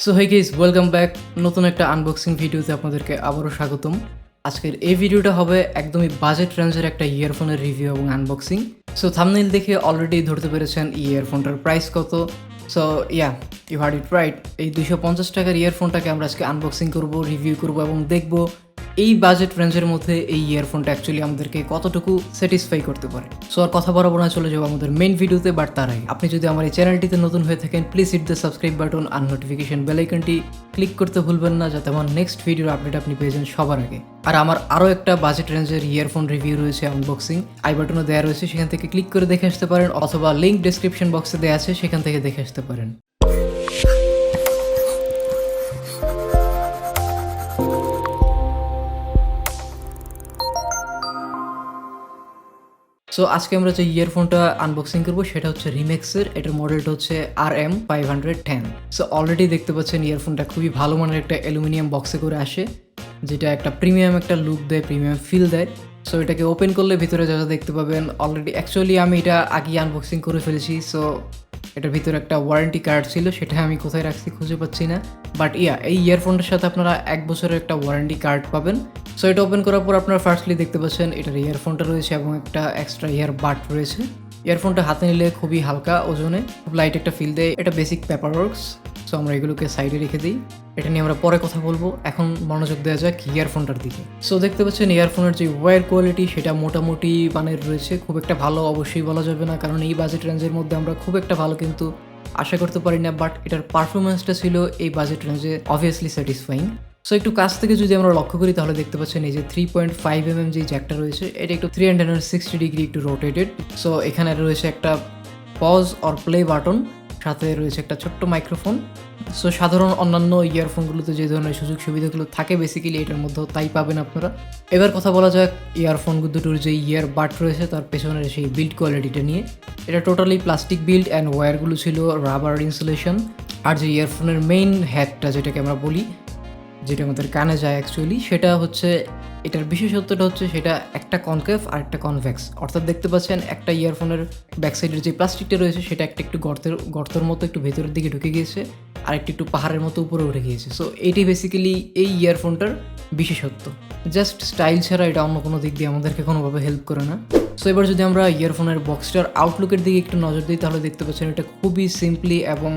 So hey guys, welcome back. নতুন একটা unboxing ভিডিওতে আপনাদেরকে আবারও স্বাগতম। আজকের এই ভিডিওটা হবে একদমই বাজেট রেঞ্জের একটা ইয়ারফোনের রিভিউ এবং আনবক্সিং। সো থাম্বনেইল দেখে অলরেডি ধরতে পেরেছেন এই ইয়ারফোনটার প্রাইস কত। So you heard it right. এই 250 টাকার ইয়ারফোনটাকে আমরা আজকে আনবক্সিং করব, রিভিউ করব এবং দেখব এই বাজেট রেঞ্জের মধ্যে এই ইয়ারফোনটা অ্যাকচুয়ালি আমাদেরকে কতটুকু স্যাটিসফাই করতে পারে। সো আর কথা বরাবর না, চলে যাবো আমাদের মেইন ভিডিওতে। বাট তার আগে আপনি যদি আমার এই চ্যানেলটিতে নতুন হয়ে থাকেন, please hit the subscribe button আর নোটিফিকেশন বেল আইকনটি ক্লিক করতে ভুলবেন না, যাতে আমার নেক্সট ভিডিওর আপডেট আপনি পেয়ে যান সবার আগে। আর আমার আরও একটা বাজেট রেঞ্জের ইয়ারফোন রিভিউ রয়েছে, আনবক্সিং, আই বাটনও দেওয়া রয়েছে, সেখান থেকে ক্লিক করে দেখে আসতে পারেন, অথবা লিঙ্ক ডেসক্রিপশন বক্সে দেওয়া আছে, সেখান থেকে দেখে আসতে পারেন। সো আজকে আমরা যে ইয়ারফোনটা আনবক্সিং করবো সেটা হচ্ছে রিমেক্সের। এটার মডেলটা হচ্ছে RM510। সো অলরেডি দেখতে পাচ্ছেন ইয়ারফোনটা খুবই ভালো মানের একটা অ্যালুমিনিয়াম বক্সে করে আসে, যেটা একটা প্রিমিয়াম একটা লুক দেয়, প্রিমিয়াম ফিল দেয়। সো এটাকে ওপেন করলে ভিতরে যা যা দেখতে পাবেন, অলরেডি অ্যাকচুয়ালি আমি এটা আগেই আনবক্সিং করে ফেলেছি। সো এটার ভিতরে একটা ওয়ারেন্টি কার্ড ছিল, সেটা আমি কোথায় রাখছি খুঁজে পাচ্ছি না। বাট এই ইয়ারফোনটার সাথে আপনারা 1 বছরের একটা ওয়ারেন্টি কার্ড পাবেন। সো এটা ওপেন করার পর আপনারা ফার্স্টলি দেখতে পাচ্ছেন এটার ইয়ারফোনটা রয়েছে এবং একটা এক্সট্রা ইয়ার বাড রয়েছে। ইয়ারফোনটা হাতে নিলে খুবই হালকা ওজনে, খুব লাইট একটা ফিল দেয়। এটা বেসিক পেপার ওয়ার্কস। সো আমরা এগুলোকে সাইডে রেখে দিই, এটা নিয়ে আমরা পরে কথা বলবো। এখন মনোযোগ দেওয়া যাক ইয়ারফোনটার দিকে। সো দেখতে পাচ্ছেন ইয়ারফোনের যে ওয়্যার কোয়ালিটি সেটা মোটামুটি মানের রয়েছে, খুব একটা ভালো অবশ্যই বলা যাবে না, কারণ এই বাজেট রেঞ্জের মধ্যে আমরা খুব একটা ভালো কিন্তু আশা করতে পারি না। বাট এটার পারফরমেন্সটা ছিল এই বাজেট রেঞ্জে অবভিয়াসলি স্যাটিসফাইং। সো একটু কাছ থেকে যদি আমরা লক্ষ্য করি তাহলে দেখতে পাচ্ছেন এই যে 3.5mm যে জ্যাকটা রয়েছে, এটা একটু 360 ডিগ্রি একটু রোটেটেড। সো এখানে রয়েছে একটা পজ অর প্লে বাটন, সাথে রয়েছে একটা ছোট্ট মাইক্রোফোন। সো সাধারণ অন্যান্য ইয়ারফোনগুলোতে যে ধরনের সুযোগ সুবিধাগুলো থাকে বেসিক্যালি এটার মধ্যেও তাই পাবেন আপনারা। এবার কথা বলা যাক ইয়ারফোন দুটোর যে ইয়ার বাট রয়েছে তার পেছনের সেই বিল্ড কোয়ালিটিটা নিয়ে। এটা টোটালি প্লাস্টিক বিল্ড অ্যান্ড ওয়্যারগুলো ছিল রাবার ইনসুলেশন। আর যে ইয়ারফোনের মেইন হেডটা যেটাকে আমরা বলি, যেটা আমাদের কানে যায় অ্যাকচুয়ালি, সেটা হচ্ছে এটার বিশেষত্বটা হচ্ছে সেটা একটা কনকেভ আর একটা কনভেক্স। অর্থাৎ দেখতে পাচ্ছেন একটা ইয়ারফোনের ব্যাকসাইডের যে প্লাস্টিকটা রয়েছে সেটা একটু গর্তের মতো একটু ভেতরের দিকে ঢুকে গিয়েছে, আর একটু পাহাড়ের মতো উপরে উঠে গিয়েছে। সো এটি বেসিক্যালি এই ইয়ারফোনটার বিশেষত্ব। জাস্ট স্টাইল ছাড়া এটা অন্য কোনো দিক দিয়ে আমাদেরকে কোনোভাবে হেল্প করে না। সো এবার যদি আমরা ইয়ারফোনের বক্সটার আউটলুকের দিকে একটু নজর দিই তাহলে দেখতে পাচ্ছেন এটা খুবই সিম্পলি এবং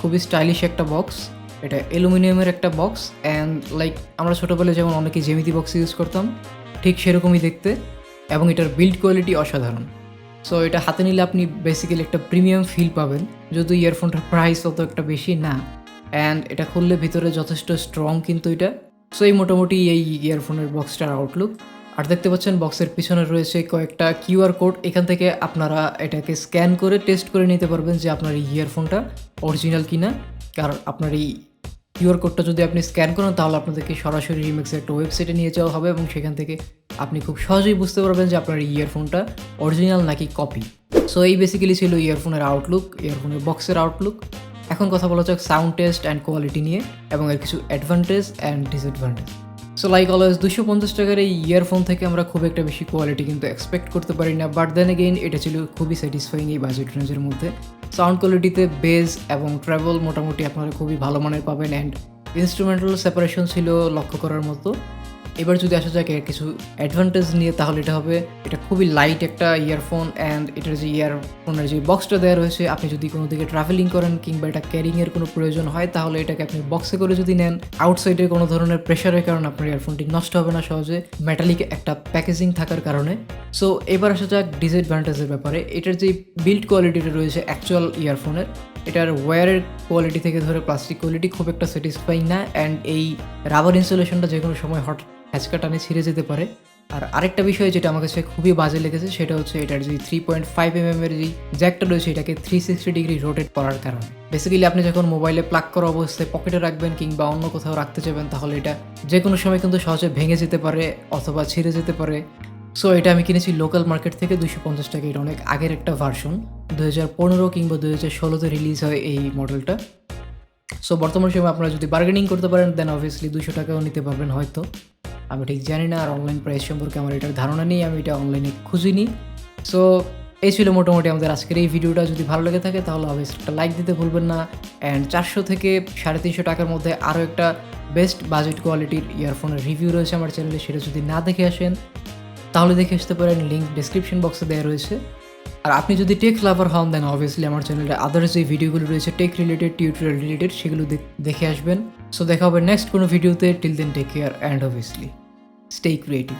খুবই স্টাইলিশ একটা বক্স। এটা অ্যালুমিনিয়ামের একটা বক্স, অ্যান্ড লাইক আমরা ছোটোবেলায় যেমন অনেকে জ্যামিতি বক্স ইউজ করতাম ঠিক সেরকমই দেখতে, এবং এটার বিল্ড কোয়ালিটি অসাধারণ। সো এটা হাতে নিলে আপনি বেসিক্যালি একটা প্রিমিয়াম ফিল পাবেন, যদিও ইয়ারফোনটার প্রাইস অত একটা বেশি না। অ্যান্ড এটা খুললে ভিতরে যথেষ্ট স্ট্রং কিন্তু এটা। সো এই মোটামুটি এই ইয়ারফোনের বক্সটার আউটলুক। আর দেখতে পাচ্ছেন বক্সের পিছনে রয়েছে কয়েকটা কিউআর কোড। এখান থেকে আপনারা এটাকে স্ক্যান করে টেস্ট করে নিতে পারবেন যে আপনার এই ইয়ারফোনটা অরিজিনাল কিনা। কারণ আপনার এই কিউআর কোডটা যদি আপনি স্ক্যান করেন তাহলে আপনাদেরকে সরাসরি রিমেক্সের একটা ওয়েবসাইটে নিয়ে যাওয়া হবে, এবং সেখান থেকে আপনি খুব সহজেই বুঝতে পারবেন যে আপনার এই ইয়ারফোনটা অরিজিনাল নাকি কপি। সো এই বেসিক্যালি ছিল ইয়ারফোনের আউটলুক, ইয়ারফোনের বক্সের আউটলুক। এখন কথা বলা যাক সাউন্ড টেস্ট অ্যান্ড কোয়ালিটি নিয়ে এবং এর কিছু advantage and disadvantage. So like always 250 টাকার এই ইয়ারফোন থেকে আমরা খুব একটা বেশি কোয়ালিটি কিন্তু এক্সপেক্ট করতে পারি না। বাট দেন এগেইন এটা ছিল খুবই স্যাটিসফাইং এই বাজেট রেঞ্জের মধ্যে। সাউন্ড কোয়ালিটিতে বেজ এবং ট্রাভেল মোটামুটি আপনারা খুবই ভালো মানের পাবেন, অ্যান্ড ইনস্ট্রুমেন্টাল সেপারেশন ছিল লক্ষ্য করার মতো। এবার যদি আসা যাক এর কিছু অ্যাডভান্টেজ নিয়ে তাহলে এটা হবে এটা খুবই লাইট একটা ইয়ারফোন, অ্যান্ড এটার যে ইয়ারফোনের যে বক্সটা দেওয়া রয়েছে, আপনি যদি কোনো দিকে ট্রাভেলিং করেন কিংবা এটা ক্যারিংয়ের কোনো প্রয়োজন হয় তাহলে এটাকে আপনি বক্সে করে যদি নেন, আউটসাইডে কোনো ধরনের প্রেশারের কারণে আপনার ইয়ারফোনটি নষ্ট হবে না সহজে, মেটালিক একটা প্যাকেজিং থাকার কারণে। সো এবার আসা যাক ডিসঅ্যাডভান্টেজের ব্যাপারে। এটার যে বিল্ড কোয়ালিটিটা রয়েছে অ্যাকচুয়াল ইয়ারফোনের, এটার ওয়্যারের কোয়ালিটি থেকে ধরে প্লাস্টিক কোয়ালিটি খুব একটা স্যাটিসফাইং না, অ্যান্ড এই রাবার ইনসুলেশনটা যে কোনো সময় হ্যাচকা টানে ছিঁড়ে যেতে পারে। আর আরেকটা বিষয় যেটা আমার কাছে খুবই বাজে লেগেছে সেটা হচ্ছে এটার যে 3.5mm এর যে জ্যাকটা রয়েছে এটাকে 360 ডিগ্রি রোটেট করার কারণে। বেসিক্যালি আপনি যখন মোবাইলে প্লাগ করা অবস্থায় পকেটে রাখবেন কিংবা অন্য কোথাও রাখতে চাইবেন তাহলে এটা যে কোনো সময় কিন্তু সহজে ভেঙে যেতে পারে অথবা ছিঁড়ে যেতে পারে। সো এটা আমি কিনেছি লোকাল মার্কেট থেকে 250 টাকা। এটা অনেক আগের একটা ভার্সন, 2015 কিংবা 2016-তে রিলিজ হয় এই মডেলটা। সো বর্তমান সময় আপনারা যদি বার্গেনিং করতে পারেন দেন অবভিয়াসলি 200 টাকাও নিতে পারবেন হয়তো, আমি ঠিক জানি না। আর অনলাইন প্রাইস সম্পর্কে আমার এটার ধারণা নেই, আমি এটা অনলাইনে খুঁজিনি। সো এই ছিল মোটামুটি আমাদের আজকের এই ভিডিওটা। যদি ভালো লেগে থাকে তাহলে অবশ্যই একটা লাইক দিতে ভুলবেন না। অ্যান্ড 400 থেকে 350 টাকার মধ্যে আরও একটা বেস্ট বাজেট কোয়ালিটির ইয়ারফোনের রিভিউ রয়েছে আমার চ্যানেলে, সেটা যদি না দেখে আসেন তাহলে দেখে আসতে পারেন, লিঙ্ক ডেসক্রিপশন বক্সে দেওয়া রয়েছে। আর আপনি যদি টেক লাভার হন দেন অবভিয়াসলি আমার চ্যানেলে আদার্স যে ভিডিওগুলো রয়েছে টেক রিলেটেড, টিউটোরিয়াল রিলেটেড, সেগুলো দেখে আসবেন। সো দেখা হবে নেক্সট কোনো ভিডিওতে। Till then take care and obviously stay creative.